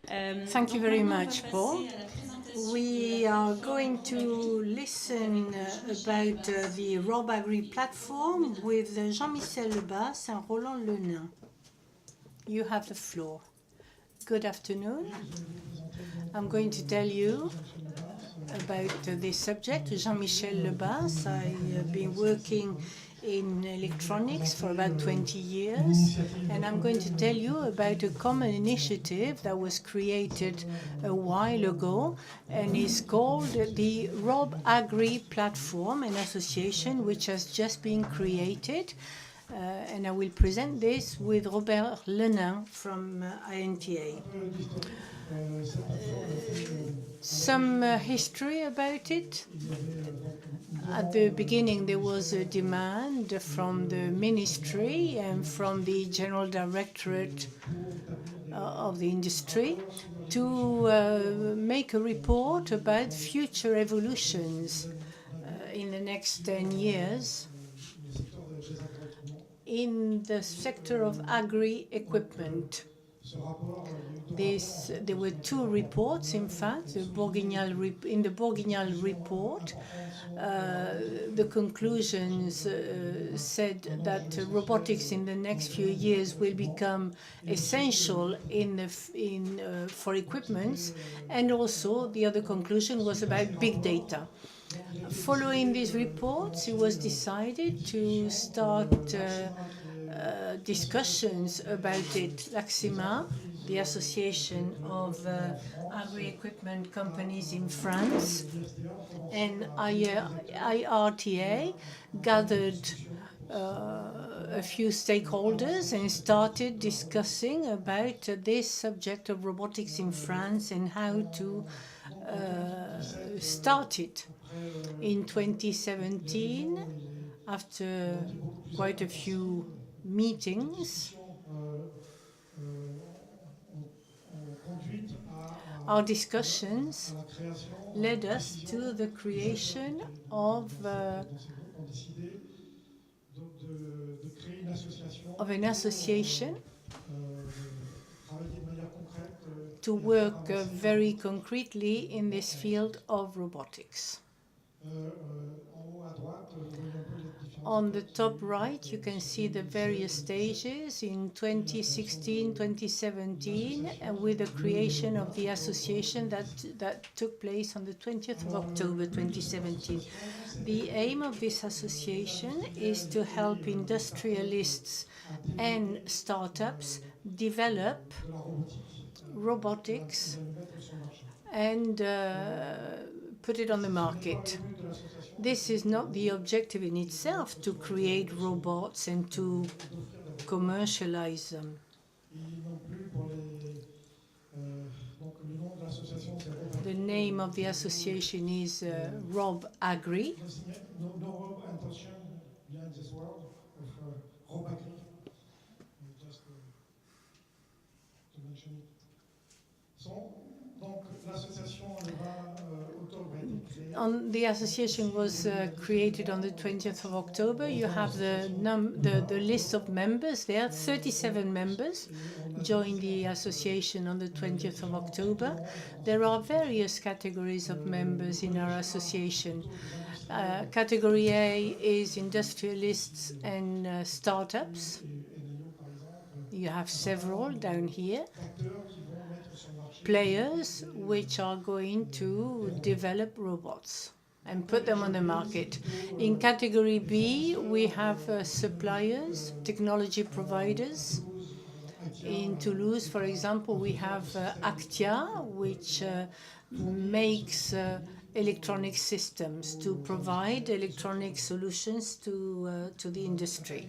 Thank you very much, Paul. We are going to listen about the RobAgri platform with Jean-Michel Lebars and Roland Lenain. You have the floor. Good afternoon. I'm going to tell you about this subject. Jean-Michel Lebars. I have been working in electronics for about 20 years, and I'm going to tell you about a common initiative that was created a while ago and is called the RobAgri platform, an association which has just been created. And I will present this with Lenain from INTA. Some history about it. At the beginning, there was a demand from the ministry and from the General Directorate of the industry to make a report about future evolutions in the next 10 years in the sector of agri-equipment. There were two reports, in fact. In the Bourguignal report, the conclusions said that robotics in the next few years will become essential for equipments, and also the other conclusion was about big data. Following these reports, it was decided to start discussions about it. L'Axima, the Association of Agri-Equipment Companies in France, and IRTA gathered a few stakeholders and started discussing about this subject of robotics in France and how to start it. In 2017, after quite a few meetings, our discussions led us to the creation of an association to work very concretely in this field of robotics. On the top right, you can see the various stages in 2016, 2017, and with the creation of the association that took place on the 20th of October 2017. The aim of this association is to help industrialists and startups develop robotics and put it on the market. This is not the objective in itself, to create robots and to commercialize them. The name of the association is RobAgri. No intention behind this word of RobAgri, just to mention it. So, the association was created on the 20th of October. You have the list of members there. 37 members joined the association on the 20th of October. There are various categories of members in our association. Category A is industrialists and startups. You have several down here. Players which are going to develop robots and put them on the market. In category B, we have suppliers, technology providers. In Toulouse, for example, we have Actia, which makes electronic systems to provide electronic solutions to the industry.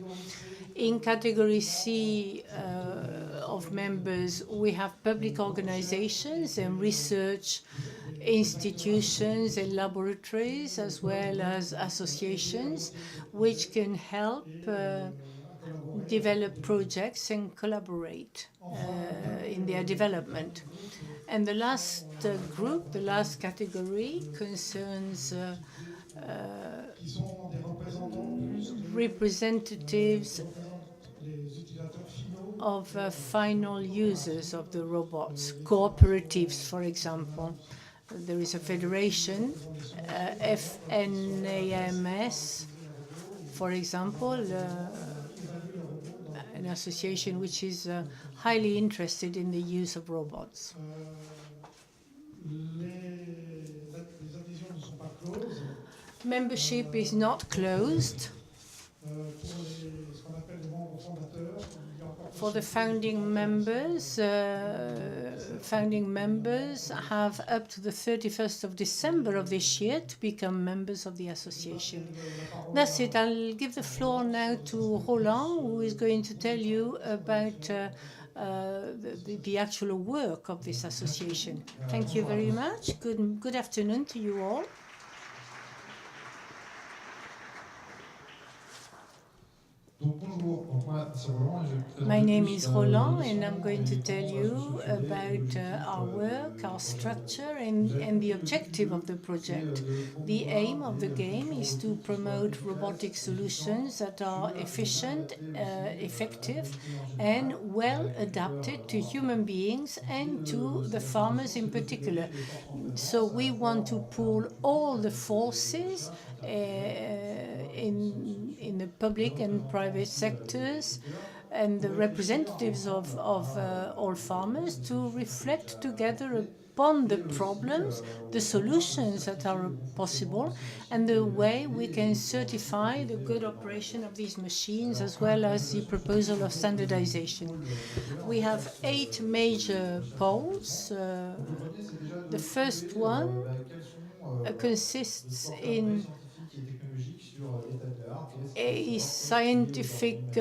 In category C of members, we have public organizations and research institutions and laboratories, as well as associations, which can help develop projects and collaborate in their development. And the last group, the last category, concerns representatives of final users of the robots, cooperatives, for example. There is a federation, FNAMS, for example, an association which is highly interested in the use of robots. Membership is not closed. For the founding members have up to the 31st of December of this year to become members of the association. That's it. I'll give the floor now to Roland, who is going to tell you about the actual work of this association. Thank you very much. Good afternoon to you all. My name is Roland, and I'm going to tell you about our work, our structure, and the objective of the project. The aim of the game is to promote robotic solutions that are efficient, effective, and well adapted to human beings and to the farmers in particular. So we want to pool all the forces in the public and private sectors and the representatives of all farmers to reflect together upon the problems, the solutions that are possible, and the way we can certify the good operation of these machines, as well as the proposal of standardization. We have 8 major poles. The first one consists in a scientific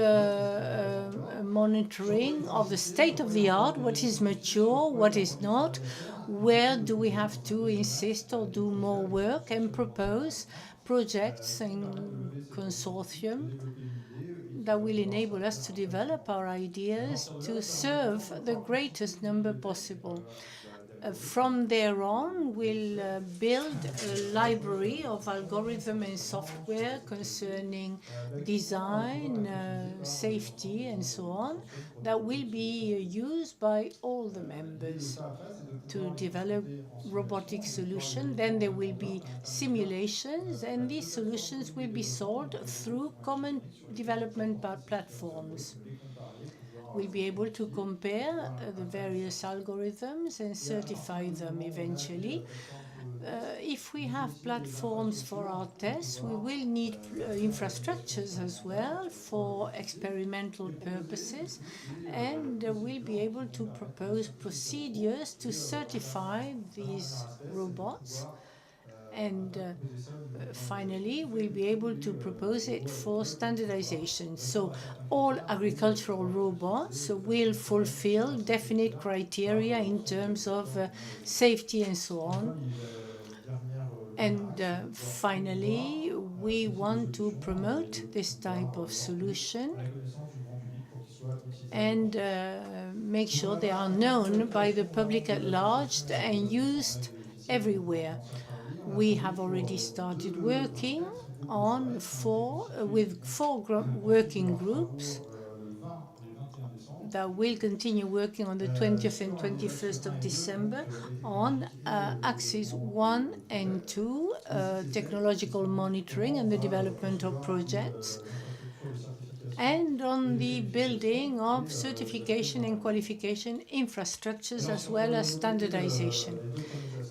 monitoring of the state of the art, what is mature, what is not, where do we have to insist or do more work, and propose projects and consortium that will enable us to develop our ideas to serve the greatest number possible. From there on, we'll build a library of algorithm and software concerning design, safety, and so on, that will be used by all the members to develop robotic solutions. Then there will be simulations, and these solutions will be sold through common development platforms. We'll be able to compare the various algorithms and certify them eventually. If we have platforms for our tests, we will need infrastructures as well for experimental purposes, and we'll be able to propose procedures to certify these robots. And finally, we'll be able to propose it for standardization. So all agricultural robots will fulfill definite criteria in terms of safety and so on. And finally, we want to promote this type of solution and make sure they are known by the public at large and used everywhere. We have already started working on with four working groups that will continue working on the 20th and 21st of December on axes 1 and 2, technological monitoring and the development of projects, and on the building of certification and qualification infrastructures, as well as standardization.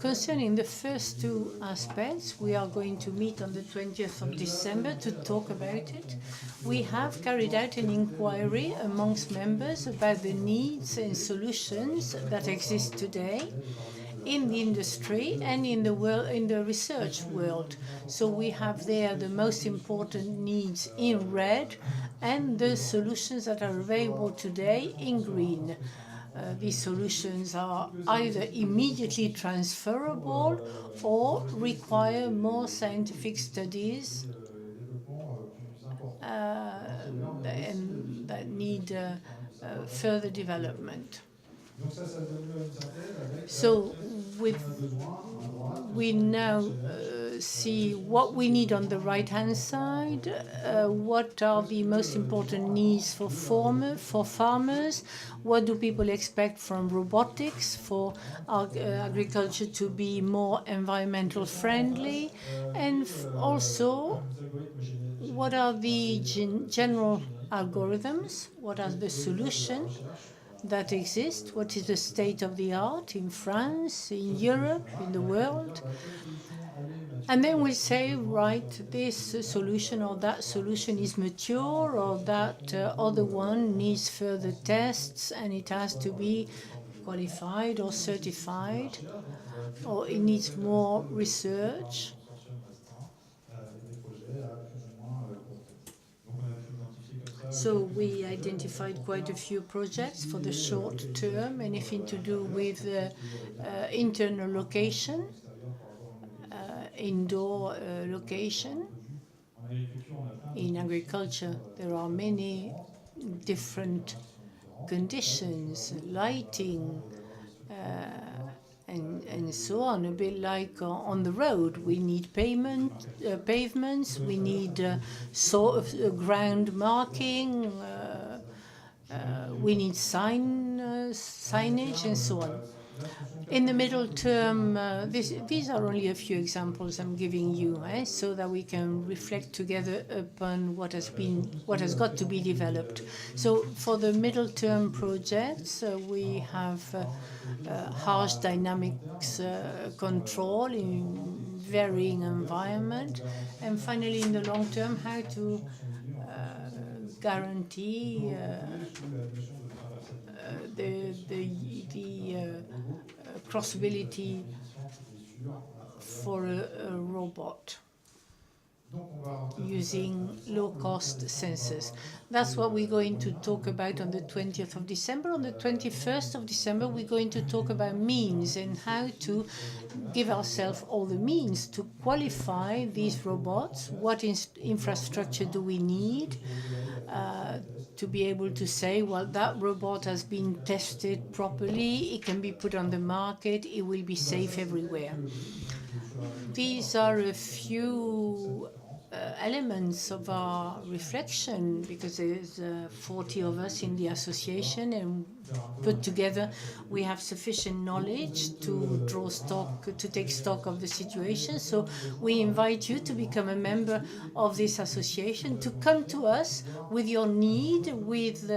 Concerning the first 2 aspects, we are going to meet on the 20th of December to talk about it. We have carried out an inquiry amongst members about the needs and solutions that exist today in the industry and in the research world. So we have there the most important needs in red and the solutions that are available today in green. These solutions are either immediately transferable or require more scientific studies and that need further development. So we now see what we need on the right-hand side, what are the most important needs for farmers, what do people expect from robotics for agriculture to be more environmental friendly, and also what are the general algorithms, what are the solutions that exist, what is the state of the art in France, in Europe, in the world. And then we say, right, this solution or that solution is mature, or that other one needs further tests and it has to be qualified or certified, or it needs more research. So we identified quite a few projects for the short term, anything to do with internal location, indoor location. In agriculture, there are many different conditions, lighting, and so on, a bit like on the road. We need pavements, we need ground marking, we need signage, and so on. In the middle term, these are only a few examples I'm giving you, so that we can reflect together upon what has got to be developed. So for the middle term projects, we have harsh dynamics control in varying environment, and finally in the long term, how to guarantee the crossability for a robot using low-cost sensors. That's what we're going to talk about on the 20th of December. On the 21st of December, we're going to talk about means and how to give ourselves all the means to qualify these robots. What infrastructure do we need to be able to say, well, that robot has been tested properly, it can be put on the market, it will be safe everywhere. These are a few elements of our reflection, because there's 40 of us in the association, and put together we have sufficient knowledge to take stock of the situation. So we invite you to become a member of this association, to come to us with your need, with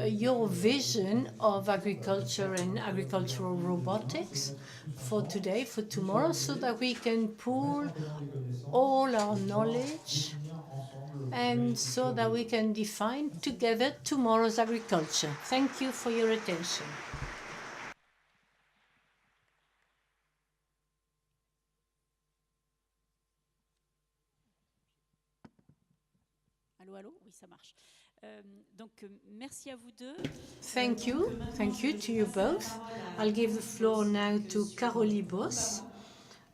your vision of agriculture and agricultural robotics for today, for tomorrow, so that we can pool all our knowledge, and so that we can define together tomorrow's agriculture. Thank you for your attention. Allô, oui, ça marche. Donc, merci à vous deux. Thank you to you both. I'll give the floor now to Coralie Bos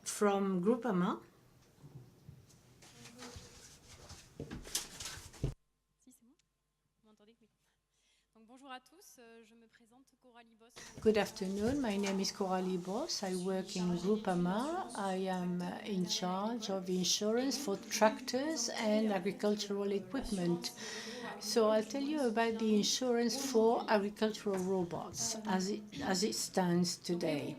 from Groupama. Bonjour à tous, je me présente, Coralie Bos. Good afternoon, my name is Coralie Bos. I work in Groupama. I am in charge of insurance for tractors and agricultural equipment. So I'll tell you about the insurance for agricultural robots as it stands today.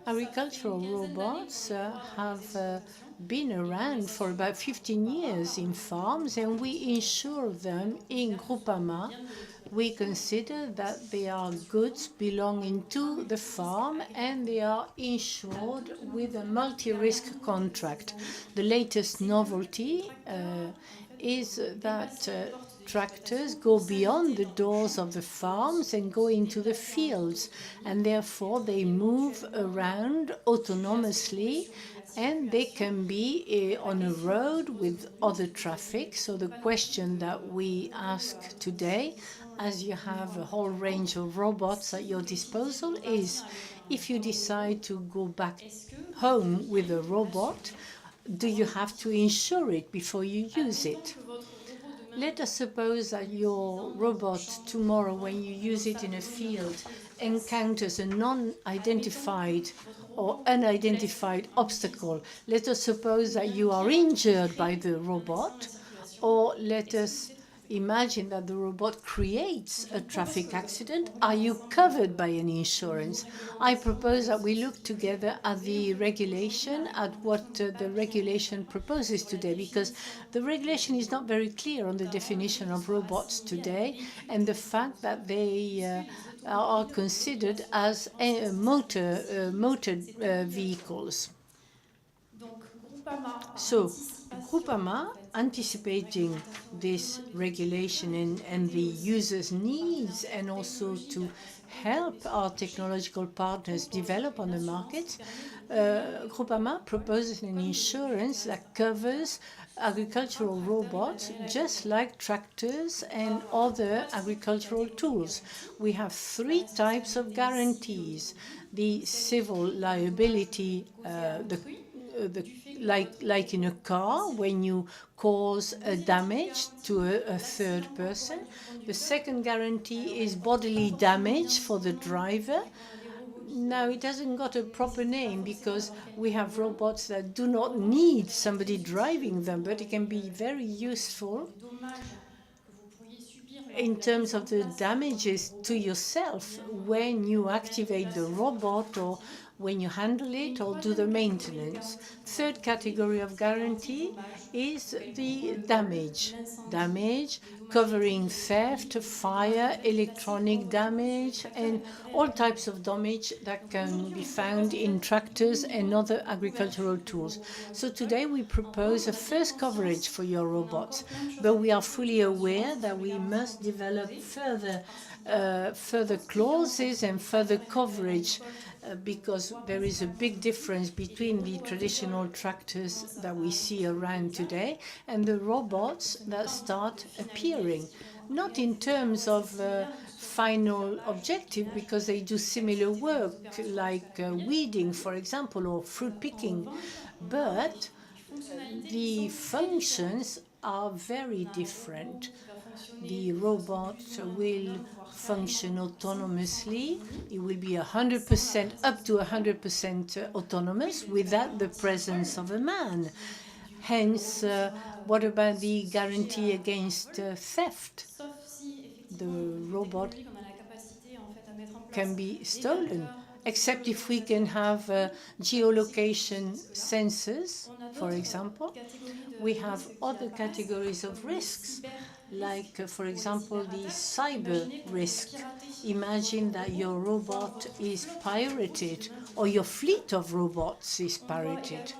Agricultural robots have been around for about 15 years in farms, and we insure them in Groupama. We consider that they are goods belonging to the farm, and they are insured with a multi-risk contract. The latest novelty is that tractors go beyond the doors of the farms and go into the fields, and therefore they move around autonomously, and they can be on a road with other traffic. So the question that we ask today, as you have a whole range of robots at your disposal, is if you decide to go back home with a robot, do you have to insure it before you use it? Let us suppose that your robot tomorrow, when you use it in a field, encounters a non-identified or unidentified obstacle, let us suppose that you are injured by the robot, or let us imagine that the robot creates a traffic accident. Are you covered by any insurance? I propose that we look together at the regulation, at what the regulation proposes today, because the regulation is not very clear on the definition of robots today, and the fact that they are considered as motor vehicles. So Groupama, anticipating this regulation and the users' needs, and also to help our technological partners develop on the market, Groupama proposes an insurance that covers agricultural robots just like tractors and other agricultural tools. We have 3 types of guarantees: the civil liability, like in a car, when you cause a damage to a third person. The second guarantee is bodily damage for the driver. Now, it hasn't got a proper name because we have robots that do not need somebody driving them, but it can be very useful in terms of the damages to yourself when you activate the robot, or when you handle it or do the maintenance. Third category of guarantee is the damage. Damage covering theft, fire, electronic damage, and all types of damage that can be found in tractors and other agricultural tools. So today we propose a first coverage for your robots, but we are fully aware that we must develop further clauses and further coverage, because there is a big difference between the traditional tractors that we see around today and the robots that start appearing. Not in terms of final objective, because they do similar work like weeding, for example, or fruit picking, but the functions are very different. The robot will function autonomously. It will be 100%, up to 100% autonomous without the presence of a man. Hence, what about the guarantee against theft? The robot can be stolen, except if we can have geolocation sensors, for example. We have other categories of risks, like, for example, the cyber risk. Imagine that your robot is pirated, or your fleet of robots is pirated.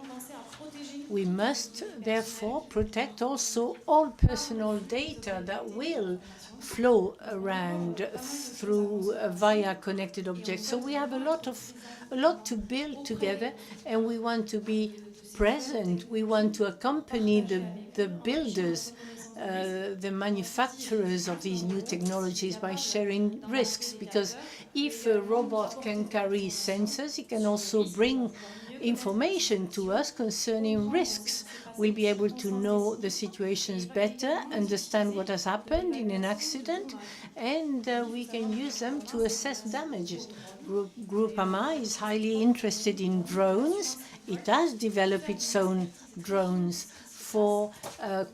We must therefore protect also all personal data that will flow around through via connected objects. So we have a lot to build together, and we want to be present. We want to accompany the builders, the manufacturers of these new technologies, by sharing risks, because if a robot can carry sensors, it can also bring information to us concerning risks. We'll be able to know the situations better, understand what has happened in an accident, and we can use them to assess damages. Groupama is highly interested in drones. It has developed its own drones for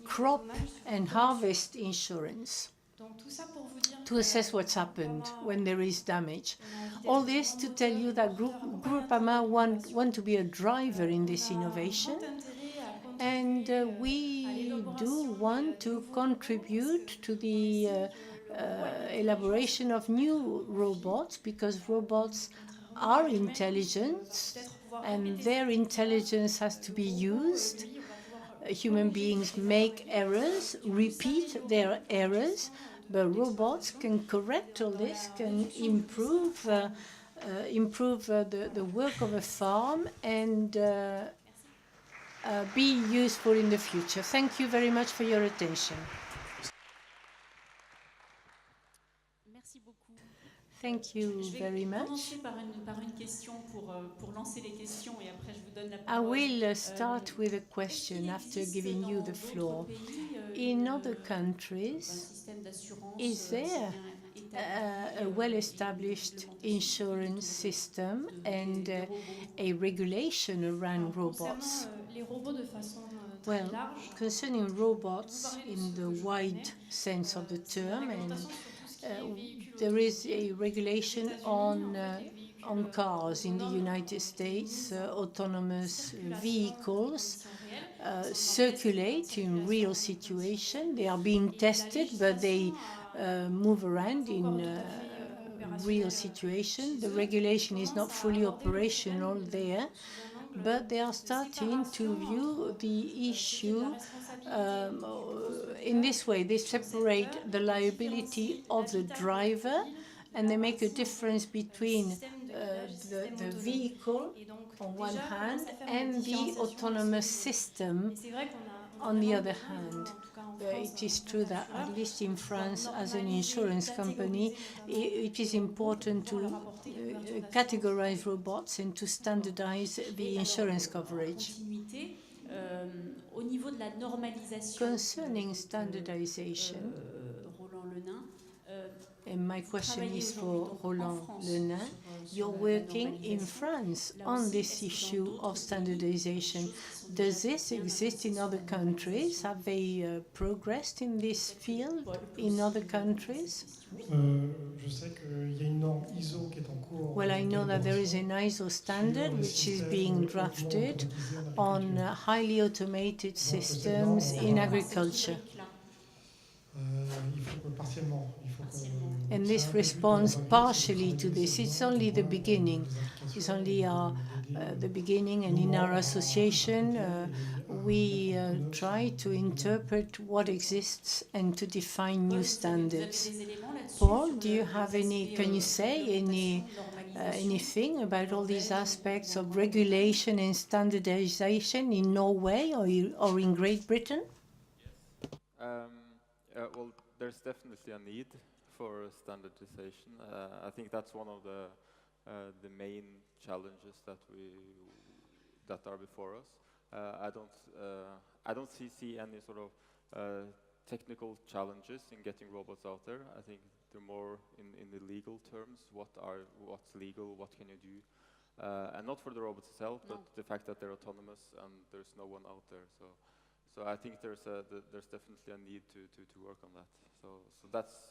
crop and harvest insurance, to assess what's happened when there is damage. All this to tell you that Groupama want to be a driver in this innovation, and we do want to contribute to the elaboration of new robots, because robots are intelligent, and their intelligence has to be used. Human beings make errors, repeat their errors, but robots can correct all this, can improve the work of a farm, and be useful in the future. Thank you very much for your attention. Thank you very much. I will start with a question after giving you the floor. In other countries, is there a well-established insurance system and a regulation around robots. Les robots de façon très Well, large. concerning robots in the wide sense of the term, and there is a regulation on cars in the United States. Autonomous vehicles circulate in real situation. They are being tested, but they move around in real situation. The regulation is not fully operational there, but they are starting to view the issue in this way. They separate the liability of the driver and they make a difference between the vehicle on one hand and the autonomous system on the other hand. It is true that, at least in France, as an insurance company, it is important to categorize robots and to standardize the insurance coverage. Au niveau de la normalisation, concerning standardization, Roland Lenain, and my question is for Roland Lenain, you're working in France on this issue of standardization. Does this exist in other countries? Have they progressed in this field in other countries? Well, I know that there is an ISO standard which is being drafted on highly automated systems in agriculture. And this responds partially to this. It's only the beginning. It's only the beginning, and in our association, we try to interpret what exists and to define new standards. Paul, do you have any? Can you say anything about all these aspects of regulation and standardization in Norway or in Great Britain? Well, there's definitely a need for standardization. I think that's one of the main challenges that are before us. I don't see any sort of technical challenges in getting robots out there. I think they're more in the legal terms. What's legal? What can you do? And not for the robots itself, but the fact that they're autonomous and there's no one out there. So I think there's definitely a need to work on that. So that's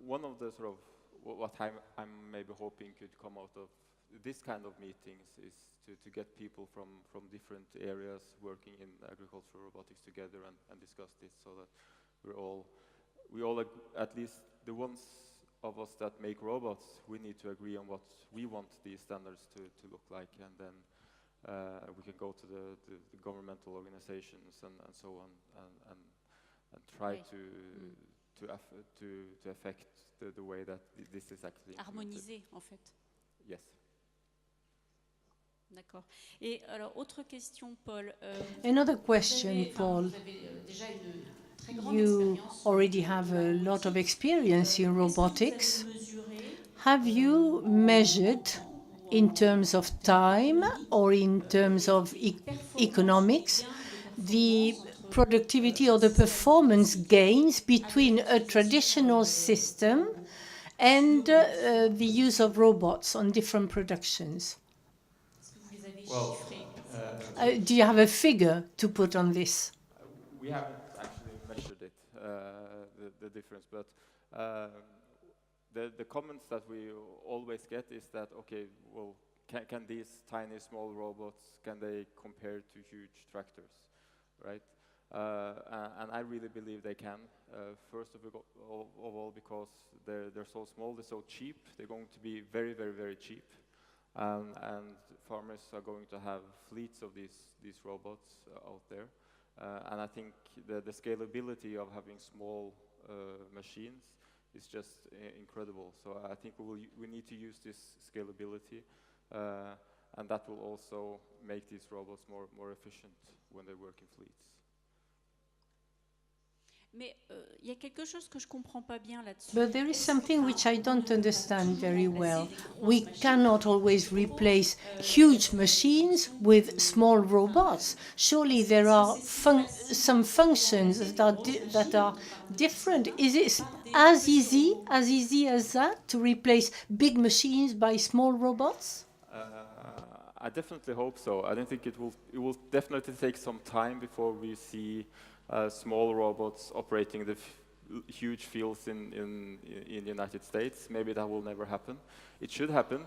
one of the sort of what I'm maybe hoping could come out of this kind of meetings is to get people from different areas working in agricultural robotics together and discuss this, so that we all at least the ones of us that make robots, we need to agree on what we want these standards to look like, and then we can go to the governmental organizations and so on and try to affect the way that this is actually harmoniser en fait. Yes. D'accord. Et alors autre question, Paul. Another question, Paul. You already have a lot of experience in robotics. Have you measured, in terms of time or in terms of economics, the productivity or the performance gains between a traditional system and the use of robots on different productions? Well, do you have a figure to put on this? We haven't actually measured it, the difference, but the comments that we always get is that, okay, well, can these tiny small robots, can they compare to huge tractors, right? And I really believe they can. First of all, because they're so small, they're so cheap, they're going to be very, very, very cheap. And farmers are going to have fleets of these robots out there. And I think the scalability of having small machines is just incredible. So I think we need to use this scalability, and that will also make these robots more efficient when they work in fleets. Mais il y a quelque chose que je comprends pas bien là-dessus. But there is something which I don't understand very well. We cannot always replace huge machines with small robots. Surely there are some functions that are different. Is it as easy as that to replace big machines by small robots? I definitely hope so. I don't think it will definitely take some time before we see small robots operating the huge fields in the United States. Maybe that will never happen. It should happen.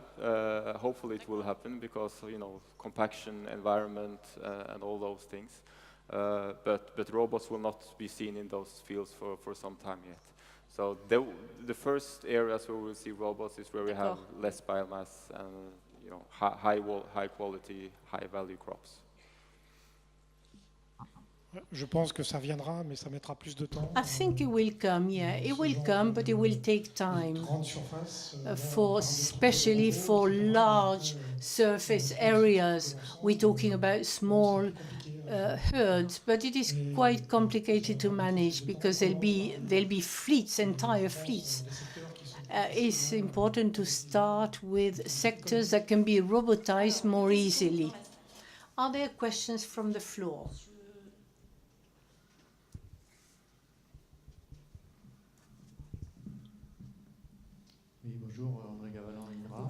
Hopefully it will happen because, you know, compaction, environment, and all those things. But robots will not be seen in those fields for some time yet. So the first areas where we'll see robots is where we have less biomass and, you know, high quality, high value crops. Je pense que ça viendra, mais ça mettra plus de temps. I think it will come, yeah. It will come, but it will take time. Especially for large surface areas. We're talking about small herds, but it is quite complicated to manage because there'll be fleets, entire fleets. It's important to start with sectors that can be robotized more easily. Are there questions from the floor?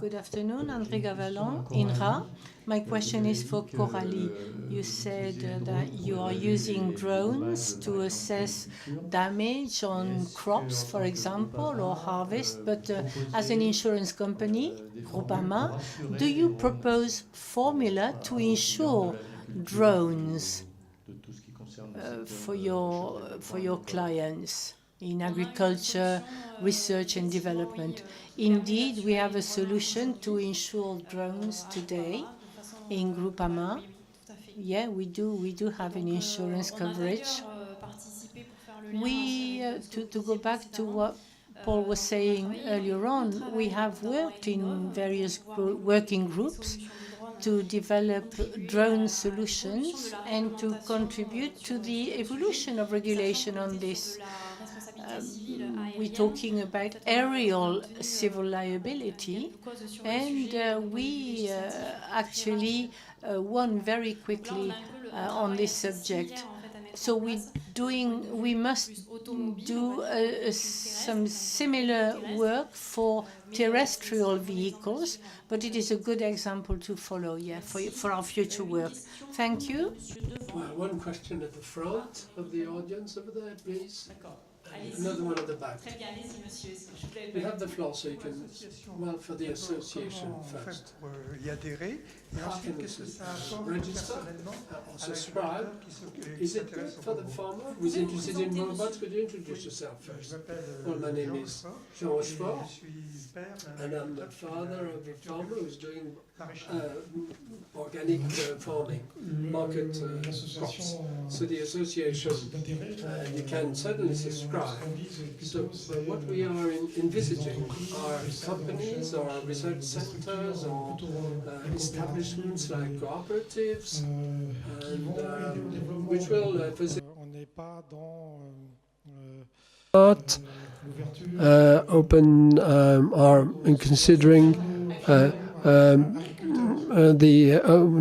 Good afternoon, André Gavalan, INRA. My question is for Coralie. You said that you are using drones to assess damage on crops, for example, or harvest, but as an insurance company, Groupama, do you propose formula to insure drones for your clients in agriculture, research and development? Indeed, we have a solution to insure drones today in Groupama. Yeah, we do have an insurance coverage. To go back to what Paul was saying earlier on, we have worked in various working groups to develop drone solutions and to contribute to the evolution of regulation on this. We're talking about aerial civil liability, and we actually won very quickly on this subject. So we must do some similar work for terrestrial vehicles, but it is a good example to follow, yeah, for our future work. Thank you. One question at the front of the audience over there, please. Another one at the back. You have the floor, so you can, well, for the association first. Y adhérer. Et ensuite, qu'est-ce que ça apporte personnellement or subscribe? Is it good for the farmer who's interested in robots? Could you introduce yourself first? Well, my name is Jean Rochefort, and I'm the father of a farmer who's doing organic farming, market crops. So the association, you can certainly subscribe. So what we are envisaging are companies or research centers or establishments like cooperatives, and which will On n'est pas dans open are considering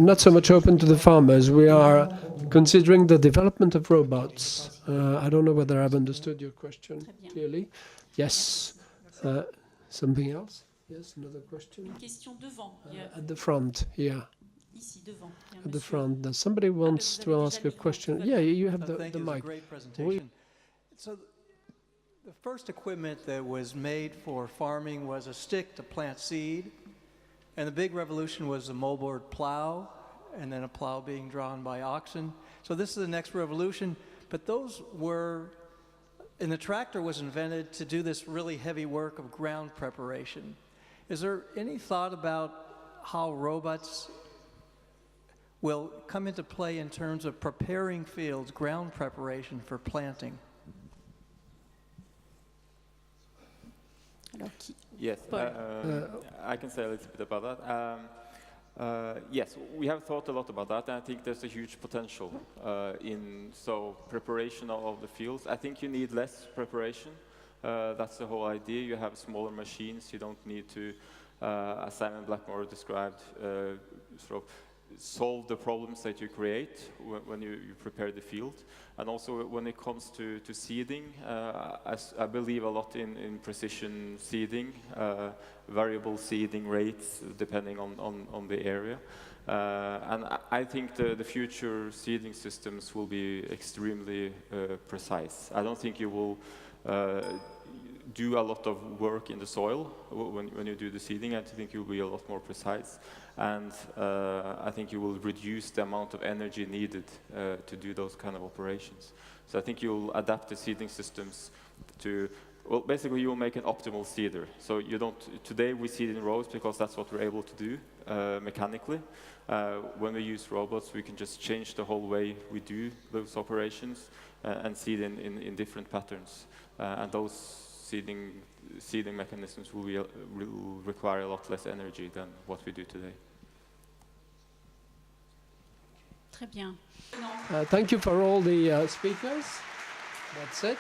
not so much open to the farmers. We are considering the development of robots. I don't know whether I've understood your question clearly. Yes. Something else? Yes, another question? Une question devant. At the front, yeah. Ici, devant. At the front. Somebody wants to ask a question. Yeah, you have the mic. Thank you. It's a great presentation. So the first equipment that was made for farming was a stick to plant seed, and the big revolution was the moldboard plow, and then a plow being drawn by oxen. So this is the next revolution, but those were, and the tractor was invented to do this really heavy work of ground preparation. Is there any thought about how robots will come into play in terms of preparing fields, ground preparation for planting? Yes, I can say a little bit about that. Yes, we have thought a lot about that, and I think there's a huge potential in preparation of the fields. I think you need less preparation. That's the whole idea. You have smaller machines. You don't need to, as Simon Blackmore described, sort of solve the problems that you create when you prepare the field. And also when it comes to seeding, I believe a lot in precision seeding, variable seeding rates depending on the area. And I think the future seeding systems will be extremely precise. I don't think you will do a lot of work in the soil when you do the seeding. I think you'll be a lot more precise. And I think you will reduce the amount of energy needed to do those kind of operations. So I think you'll adapt the seeding systems to, well, basically you'll make an optimal seeder. So you don't, today we seed in rows because that's what we're able to do mechanically. When we use robots, we can just change the whole way we do those operations and seed in different patterns. And those seeding mechanisms will require a lot less energy than what we do today. Très bien. Thank you for all the speakers. That's it.